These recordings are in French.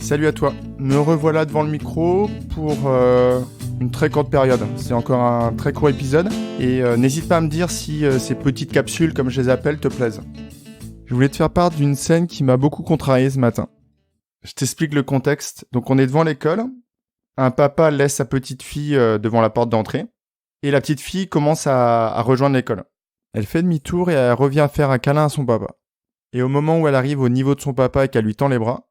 Salut à toi, me revoilà devant le micro pour une très courte période. C'est encore un très court épisode et n'hésite pas à me dire si ces petites capsules, comme je les appelle, te plaisent. Je voulais te faire part d'une scène qui m'a beaucoup contrarié ce matin. Je t'explique le contexte. Donc on est devant l'école, un papa laisse sa petite fille devant la porte d'entrée et la petite fille commence à rejoindre l'école. Elle fait demi-tour et elle revient faire un câlin à son papa. Et au moment où elle arrive au niveau de son papa et qu'elle lui tend les bras,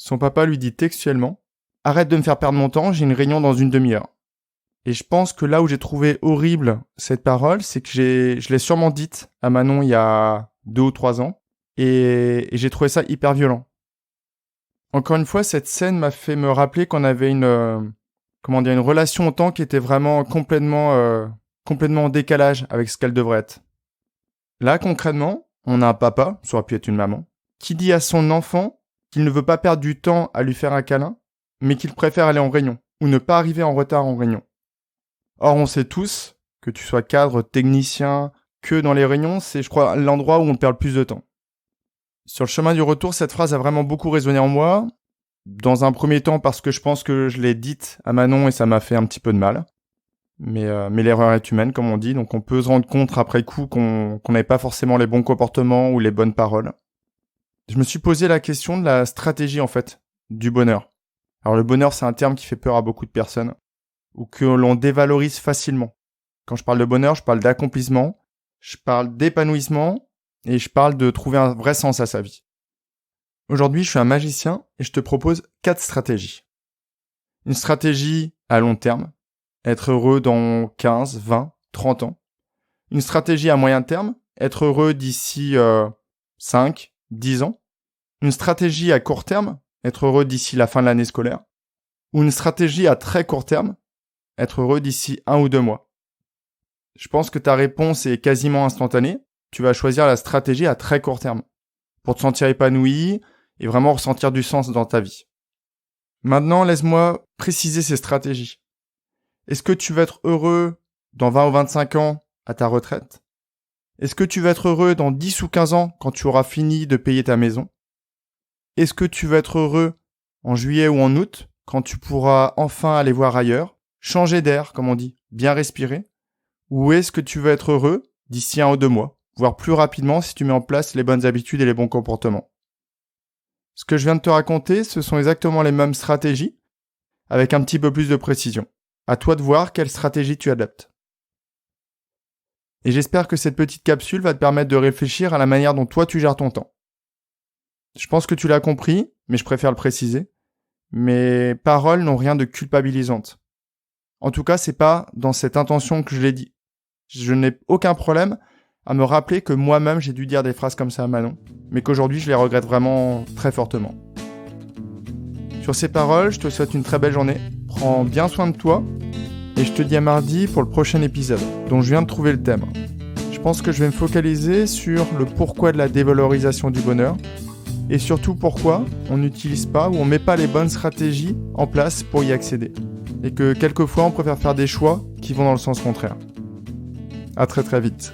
son papa lui dit textuellement « Arrête de me faire perdre mon temps, j'ai une réunion dans une demi-heure. » Et je pense que là où j'ai trouvé horrible cette parole, c'est que je l'ai sûrement dite à Manon il y a 2 ou 3 ans, et j'ai trouvé ça hyper violent. Encore une fois, cette scène m'a fait me rappeler qu'on avait une relation au temps qui était vraiment complètement en décalage avec ce qu'elle devrait être. Là, concrètement, on a un papa, ça aurait pu être une maman, qui dit à son enfant qu'il ne veut pas perdre du temps à lui faire un câlin, mais qu'il préfère aller en réunion, ou ne pas arriver en retard en réunion. Or, on sait tous, que tu sois cadre, technicien, que dans les réunions, c'est, je crois, l'endroit où on perd le plus de temps. Sur le chemin du retour, cette phrase a vraiment beaucoup résonné en moi, dans un premier temps parce que je pense que je l'ai dite à Manon et ça m'a fait un petit peu de mal. Mais l'erreur est humaine, comme on dit, donc on peut se rendre compte après coup qu'on n'avait pas forcément les bons comportements ou les bonnes paroles. Je me suis posé la question de la stratégie, en fait, du bonheur. Alors le bonheur, c'est un terme qui fait peur à beaucoup de personnes, ou que l'on dévalorise facilement. Quand je parle de bonheur, je parle d'accomplissement, je parle d'épanouissement, et je parle de trouver un vrai sens à sa vie. Aujourd'hui, je suis un magicien, et je te propose 4 stratégies. Une stratégie à long terme, être heureux dans 15, 20, 30 ans. Une stratégie à moyen terme, être heureux d'ici 5, 10 ans. Une stratégie à court terme, être heureux d'ici la fin de l'année scolaire. Ou une stratégie à très court terme, être heureux d'ici 1 ou 2 mois. Je pense que ta réponse est quasiment instantanée. Tu vas choisir la stratégie à très court terme pour te sentir épanoui et vraiment ressentir du sens dans ta vie. Maintenant, laisse-moi préciser ces stratégies. Est-ce que tu vas être heureux dans 20 ou 25 ans à ta retraite ? Est-ce que tu vas être heureux dans 10 ou 15 ans quand tu auras fini de payer ta maison ? Est-ce que tu vas être heureux en juillet ou en août quand tu pourras enfin aller voir ailleurs, changer d'air, comme on dit, bien respirer ? Ou est-ce que tu vas être heureux d'ici 1 ou 2 mois, voire plus rapidement si tu mets en place les bonnes habitudes et les bons comportements ? Ce que je viens de te raconter, ce sont exactement les mêmes stratégies, avec un petit peu plus de précision. À toi de voir quelle stratégie tu adaptes. Et j'espère que cette petite capsule va te permettre de réfléchir à la manière dont toi tu gères ton temps. Je pense que tu l'as compris, mais je préfère le préciser. Mes paroles n'ont rien de culpabilisante. En tout cas, c'est pas dans cette intention que je l'ai dit. Je n'ai aucun problème à me rappeler que moi-même j'ai dû dire des phrases comme ça à Manon, mais qu'aujourd'hui je les regrette vraiment très fortement. Sur ces paroles, je te souhaite une très belle journée. Prends bien soin de toi. Et je te dis à mardi pour le prochain épisode, dont je viens de trouver le thème. Je pense que je vais me focaliser sur le pourquoi de la dévalorisation du bonheur, et surtout pourquoi on n'utilise pas ou on met pas les bonnes stratégies en place pour y accéder. Et que quelquefois on préfère faire des choix qui vont dans le sens contraire. À très très vite.